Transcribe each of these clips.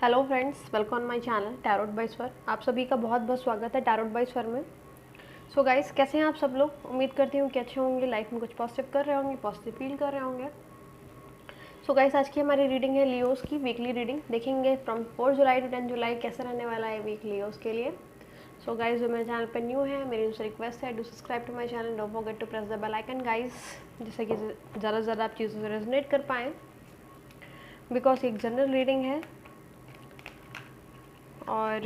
Hello friends, welcome on my channel tarot by Swar. आप सभी का बहुत बहुत स्वागत है टैरोट बाय स्वर में। सो गाइस, कैसे हैं आप सब लोग? उम्मीद करती हूँ कि अच्छे होंगे, लाइफ में कुछ पॉजिटिव कर रहे होंगे, पॉजिटिव फील कर रहे होंगे। सो गाइस, आज की हमारी रीडिंग है लियोस की वीकली रीडिंग। देखेंगे फ्रॉम 4 जुलाई टू 10 जुलाई कैसे रहने वाला है वीक लियोस के लिए। सो गाइस, जो मेरे चैनल पर न्यू है, मेरी उनसे रिक्वेस्ट है, do subscribe to my channel, don't forget to press the bell icon guys, जिससे कि ज़्यादा से ज़्यादा आप चीज़ों से रेजोनेट कर पाएँ, बिकॉज एक जनरल रीडिंग है और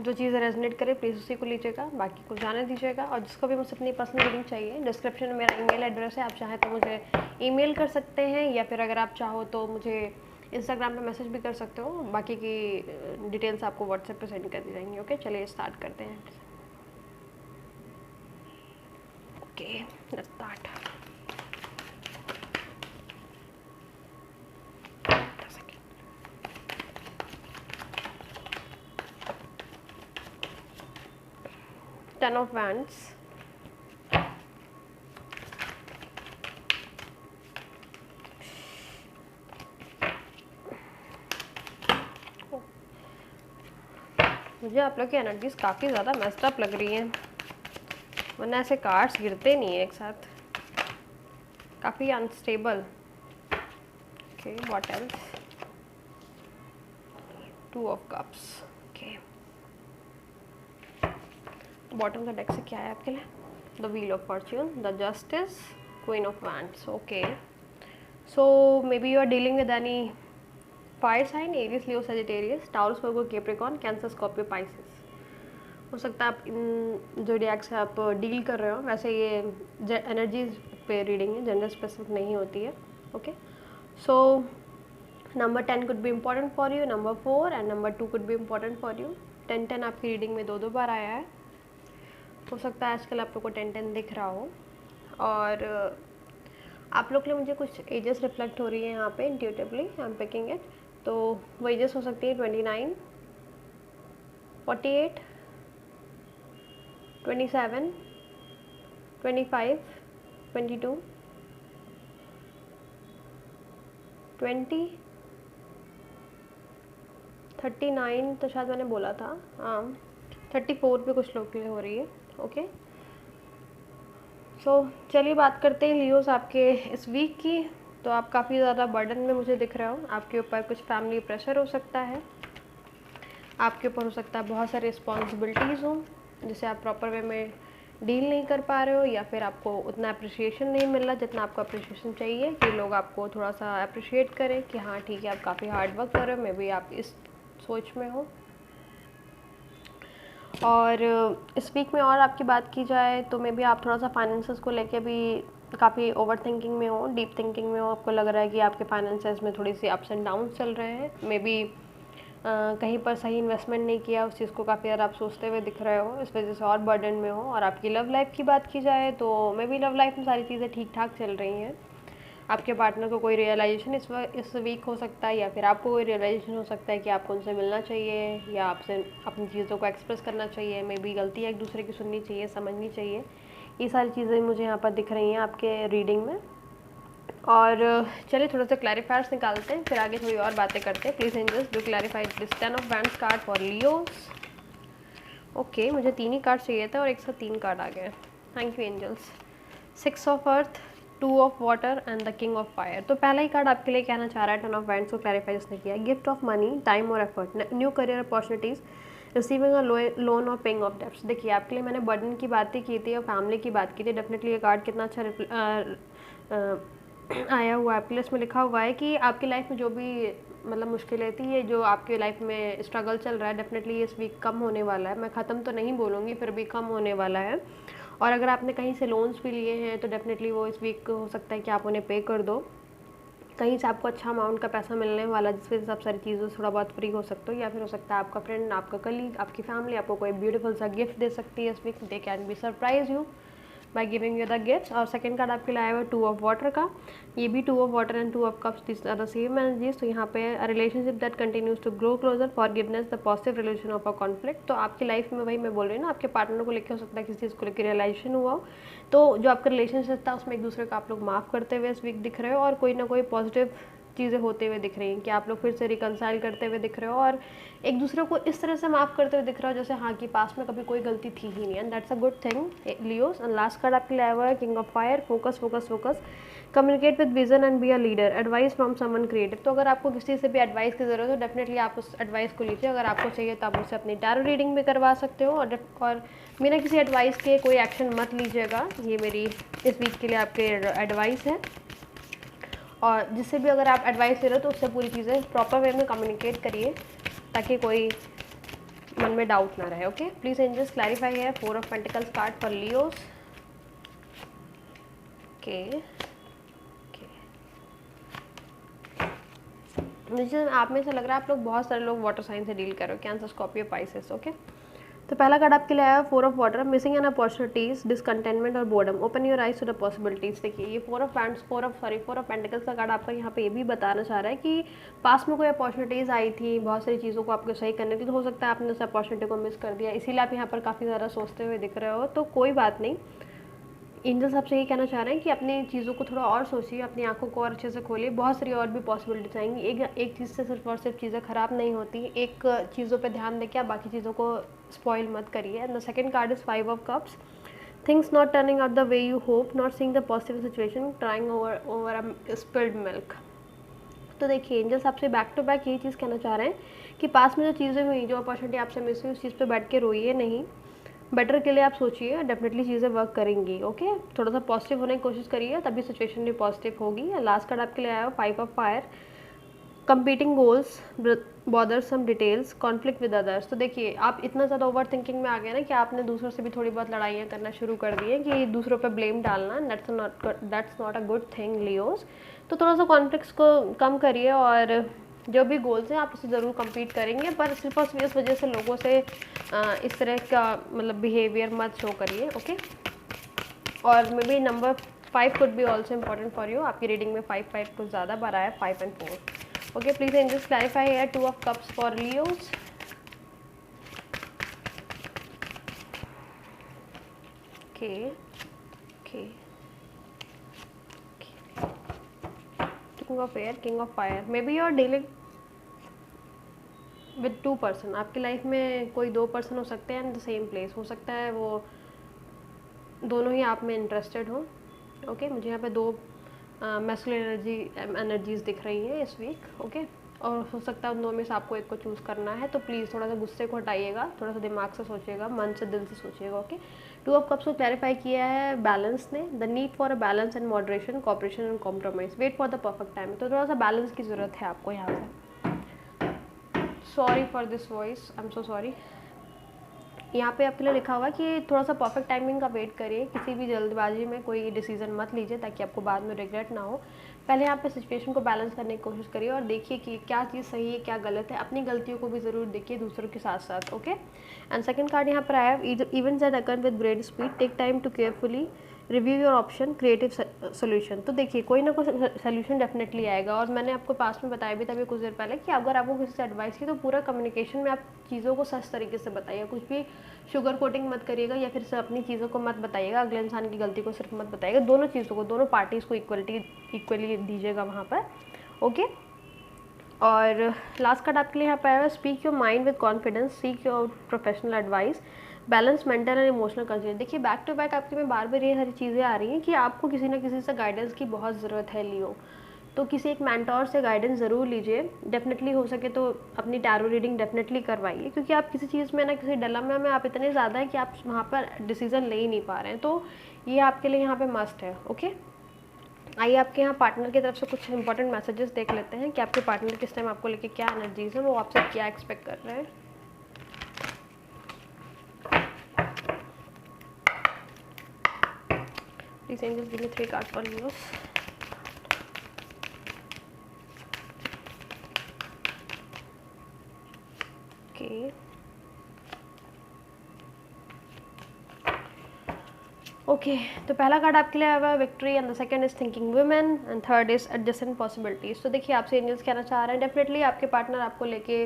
जो चीज़ रेजोनेट करे प्लीज़ उसी को लीजिएगा, बाकी को जाने दीजिएगा। और जिसको भी मुझसे अपनी पर्सनल रीडिंग चाहिए, डिस्क्रिप्शन में मेरा ईमेल एड्रेस है, आप चाहें तो मुझे ईमेल कर सकते हैं, या फिर अगर आप चाहो तो मुझे इंस्टाग्राम पे मैसेज भी कर सकते हो। बाकी की डिटेल्स आपको व्हाट्सएप पे सेंड कर दी जाएंगी। ओके, चलिए स्टार्ट करते हैं। Okay, let's start. Ten of wands, मुझे आप लोग की एनर्जीज काफ़ी ज़्यादा मेस्ड अप लग रही हैं, वरना ऐसे कार्ड्स गिरते नहीं है एक साथ, काफ़ी unstable. Okay, what else? Two of cups. Okay, bottom का डेक से क्या है आपके लिए? The wheel of fortune, the justice, queen of wands. Okay, so maybe you are dealing with any fire sign, Aries, Leo, Sagittarius, Taurus, Virgo, Capricorn, Cancer, Scorpio, Pisces. हो सकता है आप इन जोडिएक से आप डील कर रहे हो। वैसे ये एनर्जीज पे रीडिंग है, जेंडर स्पेसिफिक नहीं होती है। Okay, so number 10 could be important for you, number 4 and number 2 could be important for you. 10-10 आपकी रीडिंग में दो बार आया है। हो सकता है आजकल आप लोग को 10-10 दिख रहा हो। और आप लोग के लिए मुझे कुछ एजेस रिफ्लेक्ट हो रही है यहाँ पे intuitively, I am picking it. तो वो एजेस हो सकती है 29, 48, 27, 25, 22, 20, 39 तो शायद मैंने बोला था। 34 पे कुछ लोग के लिए हो रही है। ओके, सो चलिए बात करते हैं लियोस आपके इस वीक की। तो आप काफ़ी ज़्यादा बर्डन में मुझे दिख रहे हो। आपके ऊपर कुछ फैमिली प्रेशर हो सकता है, आपके ऊपर हो सकता है बहुत सारी रिस्पॉन्सिबिलिटीज़ हों जिसे आप प्रॉपर वे में डील नहीं कर पा रहे हो, या फिर आपको उतना अप्रिशिएशन नहीं मिल रहा जितना आपको अप्रिशिएशन चाहिए, कि लोग आपको थोड़ा सा अप्रिशिएट करें कि हाँ ठीक है, आप काफ़ी हार्ड वर्क कर रहे हो। मे बी आप इस सोच में हो। और इस वीक में और आपकी बात की जाए तो मे बी आप थोड़ा सा फाइनेंसेस को लेके भी काफ़ी ओवर थिंकिंग में हो, डीप थिंकिंग में हो। आपको लग रहा है कि आपके फाइनेंसेस में थोड़ी सी अप्स एंड डाउन चल रहे हैं। मे बी कहीं पर सही इन्वेस्टमेंट नहीं किया, उस चीज़ को काफ़ी ज़्यादा आप सोचते हुए दिख रहे हो, इस वजह से और बर्डन में हो। और आपकी लव लाइफ की बात की जाए तो मे बी लव लाइफ में सारी चीज़ें ठीक ठाक चल रही हैं। आपके पार्टनर को कोई रियलाइजेशन इस वीक हो सकता है, या फिर आपको कोई रियलाइजेशन हो सकता है कि आपको उनसे मिलना चाहिए, या आपसे अपनी चीज़ों को एक्सप्रेस करना चाहिए। मे बी गलतियाँ एक दूसरे की सुननी चाहिए, समझनी चाहिए। ये सारी चीज़ें मुझे यहाँ पर दिख रही हैं आपके रीडिंग में। और चलिए थोड़ा सा क्लैरिफायर्स निकालते हैं, फिर आगे थोड़ी और बातें करते हैं। Please angels do clarify this 10 of wands card for Leos. Okay, मुझे 3 ही कार्ड चाहिए था और एक साथ 3 कार्ड आ गए। Thank you angels. 6 of earth, 2 of water and the king of fire. तो पहला ही कार्ड आपके लिए कहना चाह रहा है 10 ऑफ वैंड्स को क्लैरिफाई जिसने किया, गिफ्ट ऑफ मनी, टाइम और effort, new career opportunities, receiving a loan और पेइंग ऑफ डेब्ट्स। देखिए आपके लिए मैंने बर्डन की बातें की थी और फैमिली की बात की थी। डेफिनेटली ये कार्ड कितना अच्छा आया हुआ है आपके लिए। इसमें लिखा हुआ है कि आपकी लाइफ में जो भी मतलब मुश्किलें थी, ये जो आपके लाइफ में स्ट्रगल चल रहा है, डेफिनेटली इस वीक कम होने वाला है। मैं ख़त्म तो नहीं बोलूँगी, फिर भी कम होने वाला है। और अगर आपने कहीं से लोन्स भी लिए हैं तो डेफिनेटली वो इस वीक हो सकता है कि आप उन्हें पे कर दो। कहीं से आपको अच्छा अमाउंट का पैसा मिलने वाला है, जिस वजह से आप सारी चीज़ों से थोड़ा बहुत फ्री हो सकते हो। या फिर हो सकता है आपका फ्रेंड, आपका कलीग, आपकी फैमिली आपको कोई ब्यूटीफुल सा गिफ्ट दे सकती है इस week. They can be surprise you by giving you the gift. और सेकंड कार्ड आपके लिए आया हुआ 2 ऑफ वाटर का। ये भी 2 of water and 2 of cups, this are the same energies. तो यहाँ पे relationship that continues to grow closer, forgiveness, the positive relation of a conflict. तो आपकी लाइफ में वही मैं बोल रही हूँ ना, आपके पार्टनर को लेकर हो सकता है किसी चीज़ को लेकर रियलाइजेशन हुआ हो, तो जो आपका रिलेशनशिप था उसमें एक दूसरे को आप लोग माफ़ करते हुए इस वीक दिख रहे हो, और कोई ना कोई पॉजिटिव चीज़ें होते हुए दिख रही हैं कि आप लोग फिर से रिकंसाइल करते हुए दिख रहे हो और एक दूसरे को इस तरह से माफ़ करते हुए दिख रहे हो जैसे हाँ कि पास में कभी कोई गलती थी ही नहीं, and that's a good thing Leos. And last card आपके लिए आया हुआ है king of fire, focus focus focus, communicate with vision and be a leader, advice from someone creative. तो अगर आपको किसी से भी एडवाइस की ज़रूरत हो डेफिनेटली आप उस एडवाइस को लीजिए। अगर आपको चाहिए तो आप मुझसे अपनी टैरो रीडिंग भी करवा सकते हो और बिना किसी एडवाइस के कोई एक्शन मत लीजिएगा। ये मेरी इस वीक के लिए आपके एडवाइस है। और जिससे भी अगर आप एडवाइस ले रहे हो तो उससे पूरी चीज़ें प्रॉपर वे में कम्युनिकेट करिए ताकि कोई मन में डाउट ना रहे। ओके, प्लीज एंजल्स क्लैरिफाई है 4 of pentacles card for Leos. Okay, मुझे आप में से लग रहा है आप लोग बहुत सारे लोग वाटर साइन से डील कर रहे हो, कैंसर, स्कॉर्पियो, पाइसेस। ओके, तो पहला कार्ड आपके लिए आया 4 of water, missing an opportunities, discontentment और boredom, open your eyes to the possibilities. देखिए ये 4 ऑफ पेंटिकल्स का कार्ड आपका यहाँ पे ये भी बताना चाह रहा है कि पास में कोई अपॉर्चुनिटीज़ आई थी, बहुत सारी चीज़ों को आपको सही करने थी, तो हो सकता है आपने उस अपॉर्चुनिटी को मिस कर दिया, इसीलिए आप यहाँ पर काफ़ी ज़्यादा सोचते हुए दिख रहे हो। तो कोई बात नहीं, एंजल्स आपसे ये कहना चाह रहे हैं कि अपनी चीज़ों को थोड़ा और सोचिए, अपनी आंखों को और अच्छे से खोलिए, बहुत सारी और भी पॉसिबिलिटीज आएंगी। एक चीज़ से सिर्फ और सिर्फ चीज़ें ख़राब नहीं होती, एक चीज़ों पे ध्यान देके आप बाकी चीज़ों को स्पॉइल मत करिए। And the second card is 5 of cups, things not turning out the way you hope, not seeing the positive situation, trying over a spilled milk. तो देखिए एंजल्स आपसे बैक टू बैक यही चीज़ कहना चाह रहे हैं कि पास में जो चीज़ें हुई, जो अपॉर्चुनिटी आपसे मिस हुई, उस चीज़ पे बैठ के रोइए नहीं, बेटर के लिए आप सोचिए, डेफिनेटली चीज़ें वर्क करेंगी। ओके, थोड़ा सा पॉजिटिव होने की कोशिश करिए, तभी सिचुएशन भी पॉजिटिव होगी। लास्ट कार्ड आपके लिए आया 5 of fire, competing goals, bothersome details, conflict with others. तो देखिए आप इतना ज़्यादा ओवर थिंकिंग में आ गए ना कि आपने दूसरों से भी थोड़ी बहुत लड़ाइयाँ करना शुरू कर दी है कि दूसरों पे ब्लेम डालना, that's not a good thing Leos. तो थोड़ा सा कॉन्फ्लिक्ट्स को कम करिए और जो भी गोल्स हैं आप उसे ज़रूर कंप्लीट करेंगे, पर सिर्फ और सिर्फ इस वजह से लोगों से इस तरह का मतलब बिहेवियर मत शो करिए। ओके, और maybe number 5 could be also important for you. आपकी रीडिंग में 5 कुछ ज़्यादा बार आया, 5 and 4। Okay, please angels clarify है 2 of cups for Leos. Okay okay, king of air, king of fire, maybe you are dealing with 2 person. आपकी life में कोई 2 पर्सन हो सकते हैं इन द सेम प्लेस, हो सकता है वो दोनों ही आप में इंटरेस्टेड हो। ओके, मुझे यहाँ पे 2 मैस्कुलिन एनर्जीज दिख रही हैं इस वीक। ओके, और हो सकता है उन दोनों में से आपको एक को चूज़ करना है, तो प्लीज़ थोड़ा सा गुस्से को हटाइएगा, थोड़ा सा दिमाग से सोचिएगा, मन से, दिल से सोचिएगा। ओके, 2 ऑफ कप्स को क्लैरिफाई किया है बैलेंस ने, the need for a balance and moderation, cooperation and compromise, wait for the perfect time. तो थोड़ा सा बैलेंस की ज़रूरत है आपको यहाँ पे। Sorry for this voice, I am so sorry. यहाँ पे आपके लिए लिखा हुआ है कि थोड़ा सा परफेक्ट टाइमिंग का वेट करिए, किसी भी जल्दबाजी में कोई डिसीजन मत लीजिए ताकि आपको बाद में रिग्रेट ना हो। पहले यहाँ पे सिचुएशन को बैलेंस करने की कोशिश करिए और देखिए कि क्या चीज़ सही है, क्या गलत है, अपनी गलतियों को भी ज़रूर देखिए दूसरों के साथ साथ। ओके, एंड सेकंड कार्ड यहाँ पर आया, events that occur with great speed, take time to carefully review your option, creative solution. तो देखिए कोई ना कोई सोल्यूशन डेफिनेटली आएगा, और मैंने आपको पास में बताया भी था अभी कुछ देर पहले कि अगर आपको किसी से एडवाइस की तो पूरा कम्युनिकेशन में आप चीज़ों को सच तरीके से बताइए, कुछ भी शुगर कोटिंग मत करिएगा या फिर से अपनी चीज़ों को मत बताइएगा, अगले इंसान की गलती को सिर्फ मत बताइएगा, दोनों चीज़ों को, दोनों पार्टीज़ को इक्वली दीजिएगा वहाँ पर। ओके, और लास्ट कार्ड आपके लिए यहाँ पर आया, speak your mind with confidence, seek your professional advice, balance mental and emotional concern. देखिए बैक टू बैक आपके में बार बार ये सारी चीज़ें आ रही हैं कि आपको किसी ना किसी से गाइडेंस की बहुत ज़रूरत है लियो, तो किसी एक मेंटोर से गाइडेंस ज़रूर लीजिए। डेफिनेटली हो सके तो अपनी टैरो रीडिंग डेफिनेटली करवाइए, क्योंकि आप किसी चीज़ में ना किसी डिलेमा में आप इतने ज़्यादा है कि आप वहाँ पर डिसीजन ले ही नहीं पा रहे हैं, तो ये आपके लिए यहाँ पे मस्ट है। ओके, आइए आपके यहाँ पार्टनर की तरफ से कुछ इंपॉर्टेंट मैसेजेस देख लेते हैं कि आपके पार्टनर किस टाइम आपको लेके क्या एनर्जीज हैं, वो आपसे क्या एक्सपेक्ट कर रहे हैं। Please angels give me 3 cards for Leos. Okay, okay, तो पहला कार्ड आपके लिए आया हुआ है victory, and the second is thinking women, and third is adjustment possibilities. तो देखिए आपसे एंजल्स कहना चाह रहे हैं डेफिनेटली आपके पार्टनर आपको लेके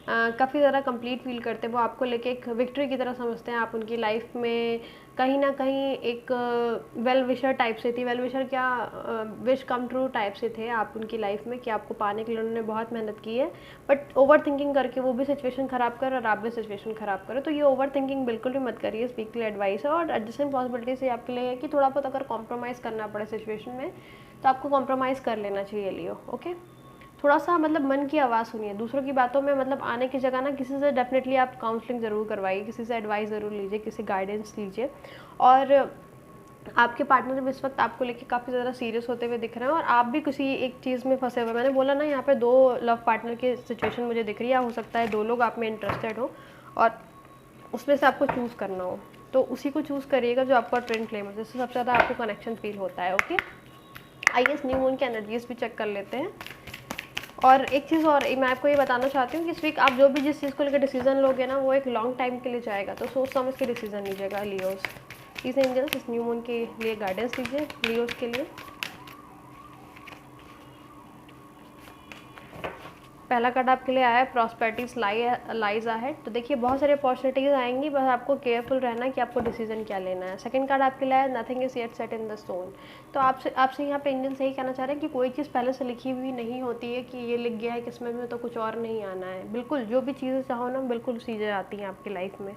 काफ़ी ज़्यादा कंप्लीट फील करते हैं, वो आपको लेके एक विक्ट्री की तरह समझते हैं, आप उनकी लाइफ में कहीं ना कहीं एक वेल विशर टाइप से थी। वेल विशर क्या, विश कम ट्रू टाइप से थे आप उनकी लाइफ में, कि आपको पाने के लिए उन्होंने बहुत मेहनत की है, बट ओवर थिंकिंग करके वो भी सिचुएशन ख़राब कर और आप भी सिचुएशन ख़राब करो। तो ये ओवर थिंकिंग बिल्कुल भी मत करिए, स्पीक के लिए एडवाइस है। और एडजस्टिंग पॉसिबिलिटी से आपके लिए है कि थोड़ा बहुत अगर कॉम्प्रोमाइज़ करना पड़े सिचुएशन में तो आपको कॉम्प्रोमाइज़ कर लेना चाहिए लियो। ओके, थोड़ा सा मतलब मन की आवाज़ सुनिए, दूसरों की बातों में मतलब आने की जगह ना किसी से डेफिनेटली आप काउंसलिंग ज़रूर करवाइए, किसी से एडवाइस ज़रूर लीजिए, किसी गाइडेंस लीजिए। और आपके पार्टनर भी इस वक्त आपको लेके काफ़ी ज़्यादा सीरियस होते हुए दिख रहे हैं और आप भी किसी एक चीज़ में फंसे हुए। मैंने बोला ना यहाँ पे 2 लव पार्टनर की सिचुएशन मुझे दिख रही है, हो सकता है 2 लोग आप में इंटरेस्टेड हो और उसमें से आपको चूज़ करना हो, तो उसी को चूज़ करिएगा जो आपका ट्विन फ्लेम है, जिससे सबसे ज़्यादा आपको कनेक्शन फील होता है। ओके, आइए इस न्यू मून की एनर्जीज भी चेक कर लेते हैं। और एक चीज़ और मैं आपको ये बताना चाहती हूँ कि इस वीक आप जो भी जिस चीज़ को लेकर डिसीजन लोगे ना वो एक लॉन्ग टाइम के लिए जाएगा, तो सोच समझ के डिसीजन लीजिएगा लियोस। प्लीज़ एंजल्स इस न्यू मून के लिए गाइडेंस दीजिए लियोस के लिए। पहला कार्ड आपके लिए आया है प्रॉस्पेरिटीज लाइज अहेड। तो देखिए बहुत सारी अपॉर्चुनिटीज़ आएंगी, बस आपको केयरफुल रहना है कि आपको डिसीजन क्या लेना है। सेकंड कार्ड आपके लिए आया nothing is yet set in the stone. तो आपसे यहाँ पे एंजल्स यही कहना चाह रहे हैं कि कोई चीज़ पहले से लिखी हुई नहीं होती है कि ये लिख गया है किस्मत में तो कुछ और नहीं आना है। बिल्कुल जो भी चीज़ें चाहो ना बिल्कुल चीज़ें आती हैं आपकी लाइफ में।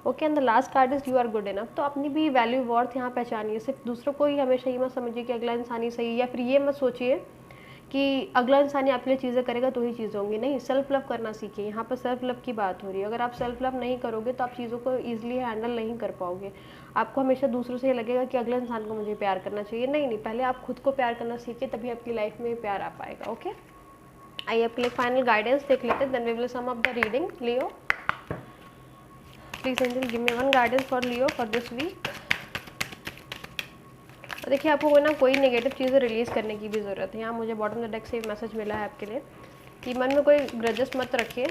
Okay, and the last card is you are good enough. तो अपनी भी वैल्यू वर्थ यहाँ पहचानिए, सिर्फ दूसरों को ही हमेशा ये मत समझिए कि अगला इंसान ही सही, या फिर ये मत सोचिए कि अगला इंसान ही आपके लिए चीज़ें करेगा तो ही चीज़ें होंगी। नहीं, सेल्फ लव करना सीखिए। यहाँ पर सेल्फ लव की बात हो रही है। अगर आप सेल्फ लव नहीं करोगे तो आप चीज़ों को ईजिली हैंडल नहीं कर पाओगे। आपको हमेशा दूसरों से ये लगेगा कि अगले इंसान को मुझे प्यार करना चाहिए। नहीं, पहले आप खुद को प्यार करना सीखिए, तभी आपकी लाइफ में प्यार आ पाएगा। ओके, आइए आपके लिए फाइनल गाइडेंस देख लेते हैं, then we will sum up the reading. Leo, please angel give me one guidance for Leo for this week. देखिए आपको ना कोई नेगेटिव चीज़ें रिलीज़ करने की भी ज़रूरत है। यहाँ मुझे बॉटम द डेक से मैसेज मिला है आपके लिए कि मन में कोई ग्रजेस मत रखिए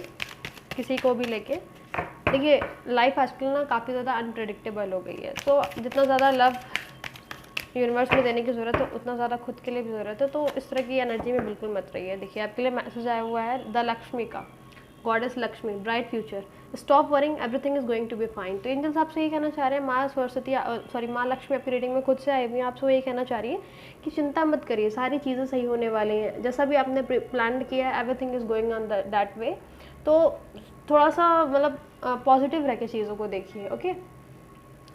किसी को भी लेके। देखिए लाइफ आजकल ना काफ़ी ज़्यादा अनप्रेडिक्टेबल हो गई है, तो जितना ज़्यादा लव यूनिवर्स में देने की ज़रूरत है उतना ज़्यादा खुद के लिए भी ज़रूरत है, तो इस तरह की एनर्जी में बिल्कुल मत रहिए। देखिए आपके लिए मैसेज आया हुआ है द लक्ष्मी का, goddess Lakshmi, bright future, stop worrying, everything is going to be fine. तो एंजल्स आपसे ये कहना चाह रहे हैं, माँ सरस्वती सॉरी माँ लक्ष्मी आपकी रीडिंग में खुद से आई हुई हैं, आपसे वो ये कहना चाह रही है कि चिंता मत करिए, सारी चीज़ें सही होने वाली हैं। जैसा भी आपने प्लान किया है everything is going on that way. तो थोड़ा सा मतलब पॉजिटिव रह के चीज़ों को देखिए। ओके,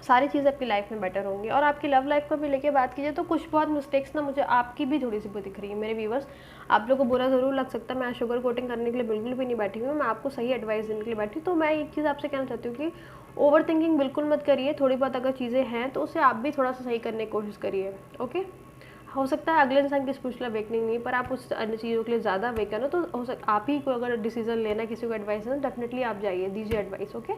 सारी चीज़ें आपकी लाइफ में बेटर होंगी। और आपकी लव लाइफ को भी लेके बात कीजिए तो कुछ बहुत मिस्टेक्स ना मुझे आपकी भी थोड़ी सी दिख रही है मेरे व्यूवर्स। आप लोगों को बुरा ज़रूर लग सकता है, मैं शुगर कोटिंग करने के लिए बिल्कुल भी नहीं बैठी हूँ, मैं आपको सही एडवाइस देने के लिए बैठी हूँ। तो मैं एक चीज़ आपसे कहना चाहती हूँ कि ओवर थिंकिंग बिल्कुल मत करिए। थोड़ी बहुत अगर चीज़ें हैं तो उसे आप भी थोड़ा सा सही करने की कोशिश करिए। ओके, हो सकता है अगले इंसान की स्पिरिचुअल अवेकनिंग नहीं, पर आप उस अन्य चीज़ों के लिए ज़्यादा अवेकन हो, तो हो सकता आप ही को अगर डिसीजन लेना किसी को एडवाइस देना, डेफिनेटली आप जाइए, दीजिए advice. Okay,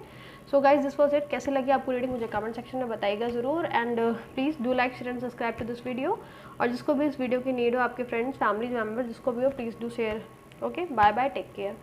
so guys this was it. कैसे लगी आपको रीडिंग मुझे कमेंट सेक्शन में बताइएगा ज़रूर। And please do like share and subscribe to this video. और जिसको भी इस वीडियो की नीड हो, आपके फ्रेंड्स फैमिली मेम्बर जिसको भी हो, please do share. Okay, bye bye, take care.